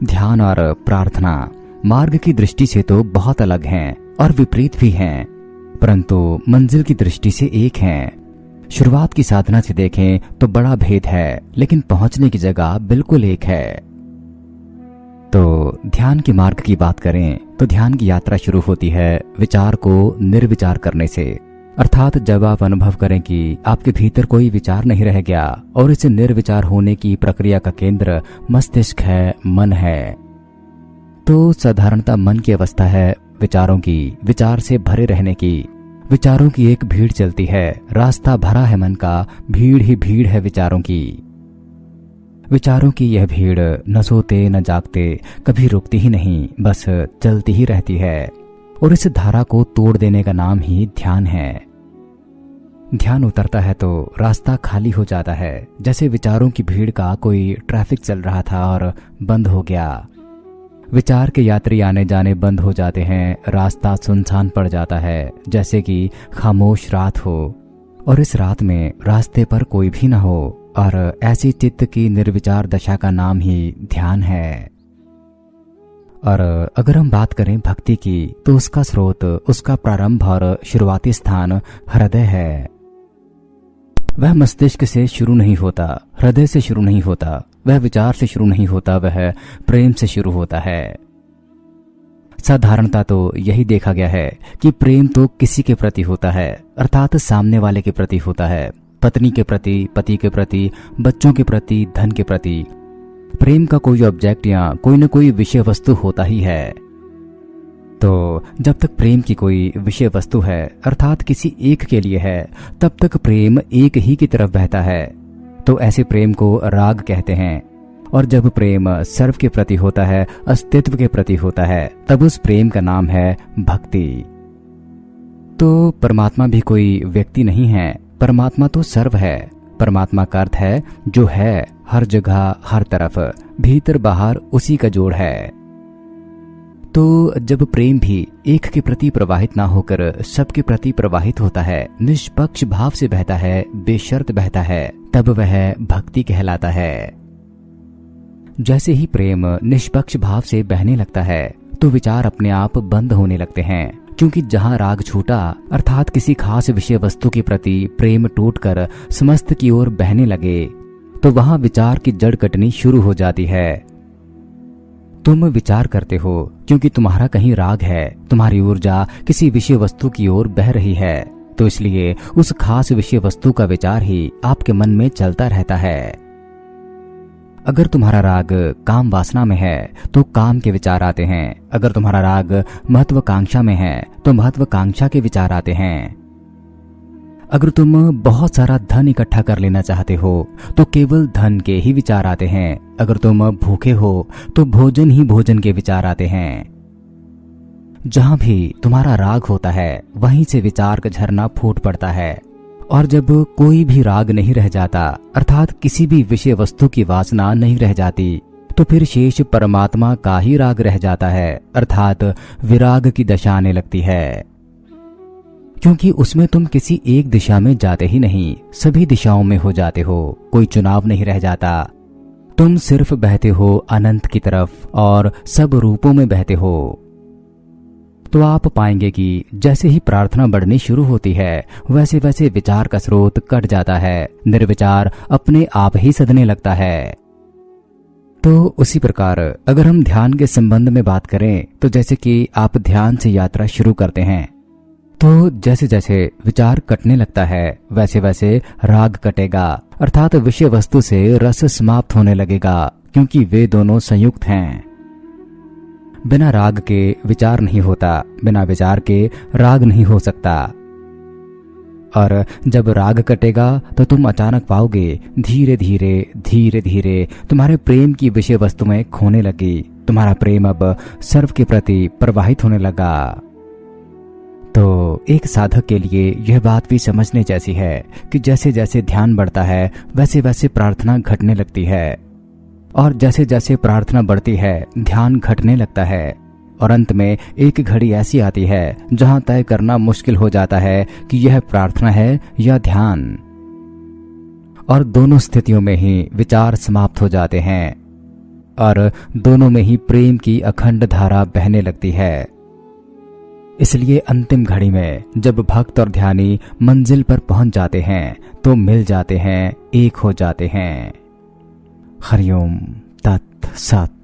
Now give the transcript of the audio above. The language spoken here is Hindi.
ध्यान और प्रार्थना मार्ग की दृष्टि से तो बहुत अलग हैं और विपरीत भी हैं, परंतु मंजिल की दृष्टि से एक हैं। शुरुआत की साधना से देखें तो बड़ा भेद है, लेकिन पहुंचने की जगह बिल्कुल एक है। तो ध्यान के मार्ग की बात करें तो ध्यान की यात्रा शुरू होती है विचार को निर्विचार करने से, अर्थात जब आप अनुभव करें कि आपके भीतर कोई विचार नहीं रह गया और इस निर्विचार होने की प्रक्रिया का केंद्र मस्तिष्क है, मन है। तो साधारणतः मन की अवस्था है विचारों की, विचार से भरे रहने की। विचारों की एक भीड़ चलती है, रास्ता भरा है मन का, भीड़ ही भीड़ है विचारों की। विचारों की यह भीड़ न सोते न जागते, कभी रुकती ही नहीं, बस चलती ही रहती है। और इस धारा को तोड़ देने का नाम ही ध्यान है। ध्यान उतरता है तो रास्ता खाली हो जाता है, जैसे विचारों की भीड़ का कोई ट्रैफिक चल रहा था और बंद हो गया। विचार के यात्री आने जाने बंद हो जाते हैं, रास्ता सुनसान पड़ जाता है, जैसे कि खामोश रात हो और इस रात में रास्ते पर कोई भी न हो। और ऐसी चित्त की निर्विचार दशा का नाम ही ध्यान है। और अगर हम बात करें भक्ति की तो उसका स्रोत, उसका प्रारंभ और शुरुआती स्थान हृदय है। वह मस्तिष्क से शुरू नहीं होता, हृदय से शुरू नहीं होता, वह विचार से शुरू नहीं होता, वह प्रेम से शुरू होता है। साधारणता तो यही देखा गया है कि प्रेम तो किसी के प्रति होता है, अर्थात सामने वाले के प्रति होता है, पत्नी के प्रति, पति के प्रति, बच्चों के प्रति, धन के प्रति। प्रेम का कोई ऑब्जेक्ट या कोई न कोई विषय वस्तु होता ही है। तो जब तक प्रेम की कोई विषय वस्तु है, अर्थात किसी एक के लिए है, तब तक प्रेम एक ही की तरफ बहता है। तो ऐसे प्रेम को राग कहते हैं। और जब प्रेम सर्व के प्रति होता है, अस्तित्व के प्रति होता है, तब उस प्रेम का नाम है भक्ति। तो परमात्मा भी कोई व्यक्ति नहीं है, परमात्मा तो सर्व है। परमात्मा का अर्थ है जो है, हर जगह, हर तरफ, भीतर बाहर उसी का जोड़ है। तो जब प्रेम भी एक के प्रति प्रवाहित ना होकर सबके प्रति प्रवाहित होता है, निष्पक्ष भाव से बहता है, बेशर्त बहता है, तब वह भक्ति कहलाता है। जैसे ही प्रेम निष्पक्ष भाव से बहने लगता है तो विचार अपने आप बंद होने लगते हैं, क्योंकि जहां राग छूटा, अर्थात किसी खास विषय वस्तु के प्रति प्रेम टूटकर समस्त की ओर बहने लगे, तो वहां विचार की जड़ कटनी शुरू हो जाती है। तुम विचार करते हो क्योंकि तुम्हारा कहीं राग है, तुम्हारी ऊर्जा किसी विषय वस्तु की ओर बह रही है, तो इसलिए उस खास विषय वस्तु का विचार ही आपके मन में चलता रहता है। अगर तुम्हारा राग काम वासना में है तो काम के विचार आते हैं, अगर तुम्हारा राग महत्वाकांक्षा में है तो महत्वाकांक्षा के विचार आते हैं। अगर तुम बहुत सारा धन इकट्ठा कर लेना चाहते हो तो केवल धन के ही विचार आते हैं, अगर तुम भूखे हो तो भोजन ही भोजन के विचार आते हैं। जहां भी तुम्हारा राग होता है वहीं से विचार का झरना फूट पड़ता है। और जब कोई भी राग नहीं रह जाता, अर्थात किसी भी विषय वस्तु की वासना नहीं रह जाती, तो फिर शेष परमात्मा का ही राग रह जाता है, अर्थात विराग की दशा आने लगती है। क्योंकि उसमें तुम किसी एक दिशा में जाते ही नहीं, सभी दिशाओं में हो जाते हो, कोई चुनाव नहीं रह जाता। तुम सिर्फ बहते हो अनंत की तरफ और सब रूपों में बहते हो। तो आप पाएंगे कि जैसे ही प्रार्थना बढ़नी शुरू होती है, वैसे वैसे विचार का स्रोत कट जाता है, निर्विचार अपने आप ही सधने लगता है। तो उसी प्रकार अगर हम ध्यान के संबंध में बात करें तो जैसे कि आप ध्यान से यात्रा शुरू करते हैं, तो जैसे जैसे विचार कटने लगता है वैसे वैसे राग कटेगा, अर्थात विषय वस्तु से रस समाप्त होने लगेगा, क्योंकि वे दोनों संयुक्त हैं। बिना राग के विचार नहीं होता, बिना विचार के राग नहीं हो सकता। और जब राग कटेगा तो तुम अचानक पाओगे धीरे धीरे धीरे धीरे तुम्हारे प्रेम की विषय वस्तु में खोने लगी, तुम्हारा प्रेम अब सर्व के प्रति प्रवाहित होने लगा। तो एक साधक के लिए यह बात भी समझने जैसी है कि जैसे जैसे ध्यान बढ़ता है वैसे वैसे प्रार्थना घटने लगती है, और जैसे जैसे प्रार्थना बढ़ती है ध्यान घटने लगता है, और अंत में एक घड़ी ऐसी आती है जहां तय करना मुश्किल हो जाता है कि यह प्रार्थना है या ध्यान। और दोनों स्थितियों में ही विचार समाप्त हो जाते हैं, और दोनों में ही प्रेम की अखंड धारा बहने लगती है। इसलिए अंतिम घड़ी में जब भक्त और ध्यानी मंजिल पर पहुंच जाते हैं तो मिल जाते हैं, एक हो जाते हैं। हरिओम तत् सत।